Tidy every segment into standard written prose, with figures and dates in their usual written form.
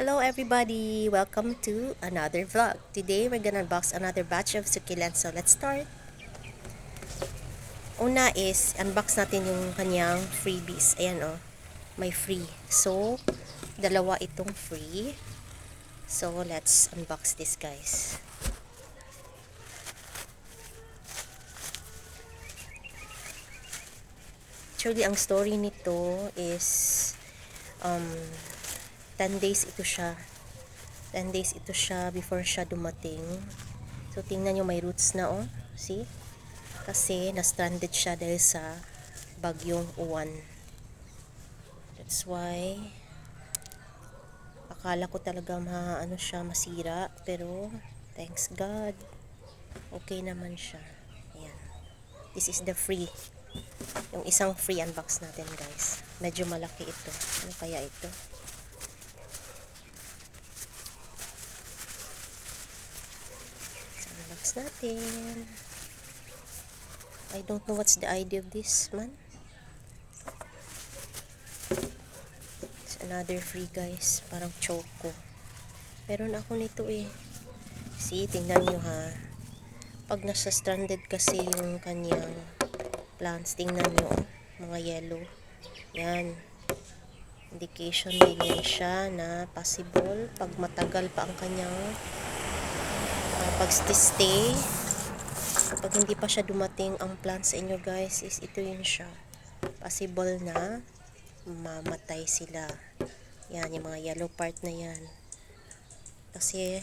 Hello everybody! Welcome to another vlog. Today we're gonna unbox another batch of succulents. So let's start. Una is unbox natin yung kanyang freebies. Ayan oh, may free. So dalawa itong free. So let's unbox this guys. Actually ang story nito is 10 days ito siya. 10 days ito siya before siya dumating. So tingnan nyo, may roots na oh. See? Kasi na-stranded siya dahil sa bagyong Uwan. That's why akala ko talaga masira, pero thanks God okay naman siya. Ayan. This is the free. Yung isang free unbox natin guys. Medyo malaki ito. Ano kaya ito? So, unbox natin. I don't know what's the idea of this man. It's another free guys. Parang choco. Meron ako nito eh. See, tingnan nyo ha. Pag nasa stranded kasi yung kanyang plants, tingnan nyo mga yellow. Yan. Indication din yan siya na possible pag matagal pa ang kanyang pag-stay. Kapag hindi pa siya dumating ang plants sa inyo guys, is ito yun siya. Possible na mamatay sila. Yan, yung mga yellow part na yan. Kasi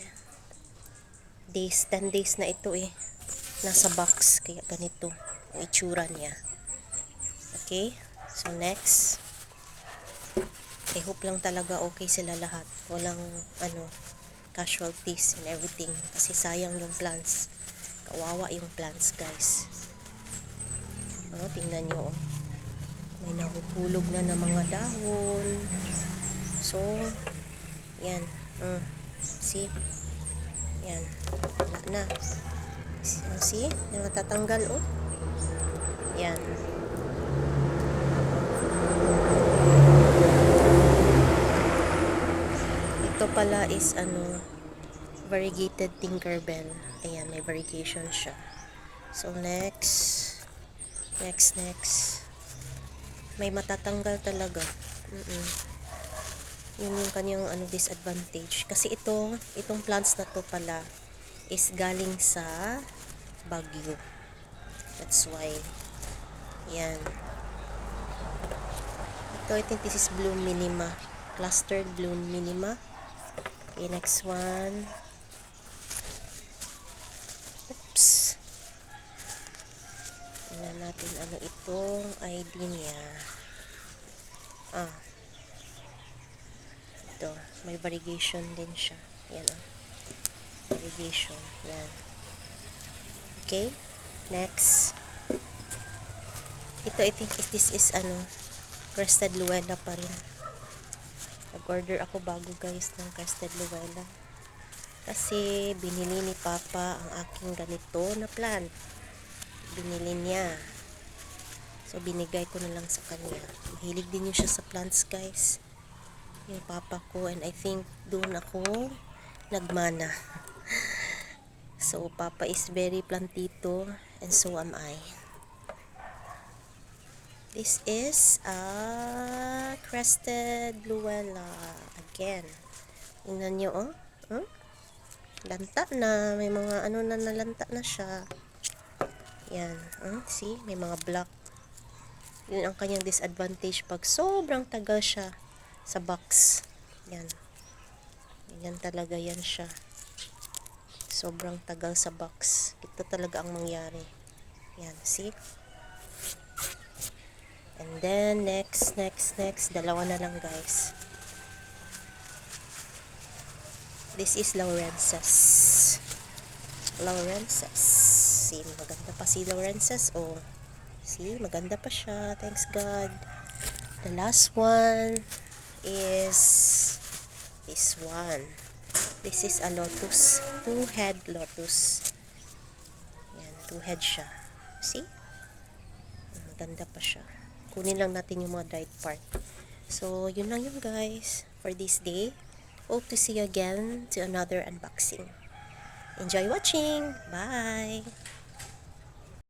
10 days na ito eh. Nasa box, kaya ganito ang itsura niya. Okay, so next. I hope lang talaga okay sila lahat. Walang casualties and everything. Kasi sayang yung plants. Kawawa yung plants guys. Tingnan nyo. May nahuhulog na ng mga dahon. So, yan. See? Yan. Wala na. See? Natatanggal oh. Yan. Ito pala is variegated Tinkerbell. Ayan, may variegation siya. So next. May matatanggal talaga. Yun yung kanyang disadvantage. Kasi itong plants na to pala is galing sa bagyo. That's why. Yan. Ito, I think this is Bloom Minima. Clustered Bloom Minima. Okay, next one. Oops. Tingnan natin ano itong ID niya. Ito, may variegation din siya. Yan o. Variegation. Yan. Okay. Next. Ito, I think this is Crested Luella pa rin. Nag-order ako bago guys ng Crested Luella. Kasi binili ni Papa ang aking ganito na plant. Binili niya. So binigay ko na lang sa kanya. Mahilig din niya siya sa plants guys. Yung Papa ko, and I think doon ako nagmana. So Papa is very plantito and so am I. This is a Crested Luella again. Tingnan nyo oh. Lanta na, may mga nalanta na siya. Yan, see, may mga black. Yun ang kanyang disadvantage pag sobrang tagal siya sa box. Yan. Yan talaga yan siya. Sobrang tagal sa box. Ito talaga ang mangyari. Yan, see? And then, next. Dalawa na lang, guys. This is Laurensis. See, maganda pa si Laurensis. Oh, see, maganda pa siya. Thanks God. The last one is this one. This is a lotus. 2-head lotus. Yan, 2-head siya. See? Maganda pa siya. Kunin lang natin yung mga dried part. So, yun lang yun guys for this day. Hope to see you again to another unboxing. Enjoy watching. Bye!